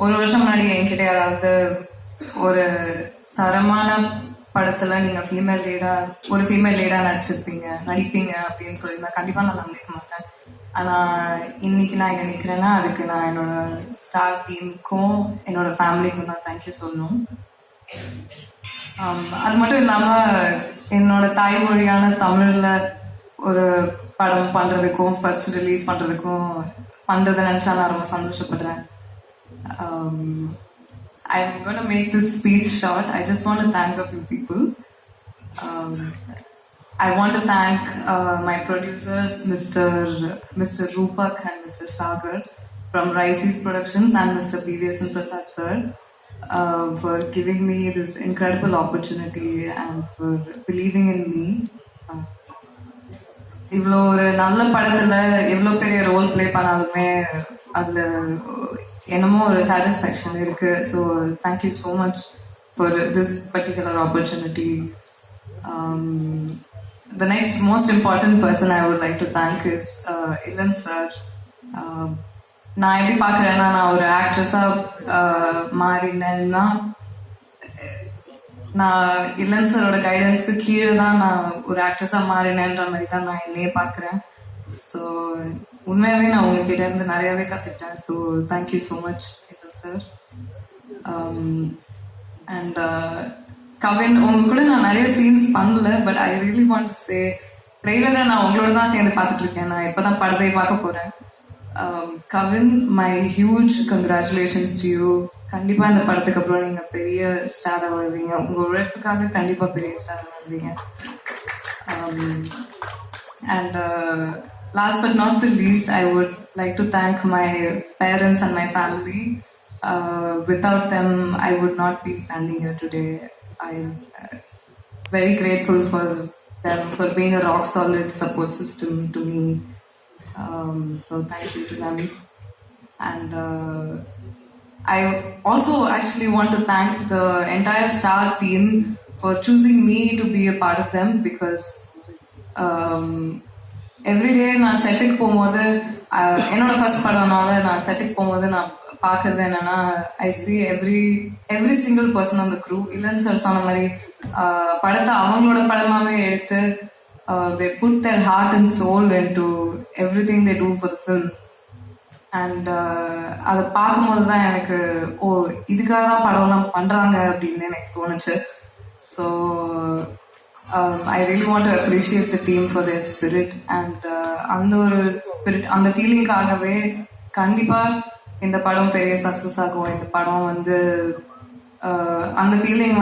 ஒரு வருஷம் முன்னாடி என்கிட்ட யாராவது ஒரு தரமான படத்துல நீங்க ஒரு ஃபீமேல் லீடா நடிப்பீங்க அப்படின்னு சொல்லியிருந்தா கண்டிப்பா நான் நம்பிக்க மாட்டேன். ஆனா இன்னைக்கு நான் இங்க நிக்கிறேன்னா அதுக்கு நான் என்னோட ஸ்டார் டீமுக்கும் என்னோட ஃபேமிலிக்கும் நான் தேங்க்யூ சொல்லணும். அது மட்டும் இல்லாம என்னோட தாய்மொழியான தமிழ்ல ஒரு படம் பண்றதுக்கும் ஃபர்ஸ்ட் ரிலீஸ் பண்றதை நினைச்சா நான் ரொம்ப சந்தோஷப்படுறேன். I'm going to make this speech short. I just want to thank a few people. I want to thank my producers, Mr. Rupak and Mr. Sagar from Rice's Productions and Mr. PVS and Prasad sir for giving me this incredible opportunity and for believing in me. இவ்வளோ ஒரு நல்ல படத்துல எவ்வளோ பெரிய role play பண்ணாலுமே அதுல என்னமோ ஒரு சாட்டிஸ்ஃபேக்ஷன் இருக்கு. So thank you so much for this particular opportunity. The next most important person I would like to thank is Ilan sir. நான் எப்படி பார்க்குறேன்னா நான் ஒரு ஆக்ட்ரஸாக மாறினேன்னா நான் இல்லன் சரோட கைடன்ஸ்க்கு கீழே தான் நான் ஒரு ஆக்ட்ரஸாக மாறினேன்ற மாதிரி தான் நான் என்னையே பார்க்குறேன். ஸோ உண்மையாகவே நான் உங்ககிட்ட இருந்து நிறையாவே கற்றுக்கிட்டேன். So thank you so much Elan sir. And Kavin, உங்க கூட நான் நிறைய சீன்ஸ் பண்ணல, but I really want to say ட்ரெய்லரை நான் உங்களோட தான் சேர்ந்து பார்த்துட்டு இருக்கேன். நான் இப்போ தான் படத்தை பார்க்க போகிறேன். Kavin, my huge congratulations to you. கண்டிப்பா இந்த படத்துக்கு அப்புறம் நீங்க பெரிய ஸ்டாரா வருவீங்க. உங்க உழைப்புக்காக கண்டிப்பா பெரிய ஸ்டாரா வருவீங்க. And last but not the least, I would like to thank my parents and my family. Without them I would not be standing here today. I'm very grateful for them for being a rock solid support system to me. So thank you to them. And I also actually want to thank the entire star team for choosing me to be a part of them, because every day நான் செட்டுக்கு போகும்போது என்னோட first படம்னால நான் செட்டுக்கு போகும்போது நான் பார்க்கறது என்னன்னா, I see every single person on the crew. இல்லைன்னு சார் சொன்ன மாதிரி படத்தை அவங்களோட படமாவே எடுத்து they put their heart and soul into everything they do for the film. And அதை பார்க்கும்போது தான் எனக்கு இதுக்காக தான் படம்லாம் பண்ணுறாங்க அப்படின்னு எனக்கு தோணுச்சு. So I really want to appreciate the team for their spirit. And அந்த ஒரு ஸ்பிரிட், அந்த ஃபீலிங்காகவே கண்டிப்பாக இந்த படம் பெரிய சக்ஸஸ் ஆகும். இந்த படம் அந்த ஃபீலிங்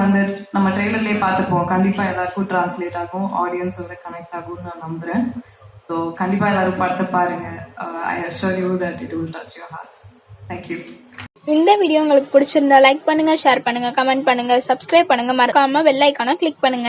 நம்ம ட்ரெய்லர்லேயே பார்த்துப்போம். கண்டிப்பாக எல்லாருக்கும் டிரான்ஸ்லேட் ஆகும், ஆடியன்ஸோட கனெக்ட் ஆகும்னு நான் நம்புகிறேன். ஸோ கண்டிப்பாக எல்லாரும் படத்தை பாருங்க. ஐ assure you that it will touch your hearts. Thank you. இந்த வீடியோ உங்களுக்கு பிடிச்சிருந்தா லைக் பண்ணுங்க, ஷேர் பண்ணுங்க, கமெண்ட் பண்ணுங்க, சப்ஸ்கிரைப் பண்ணுங்க, மறக்காம பெல் ஐகானை கிளிக் பண்ணுங்க.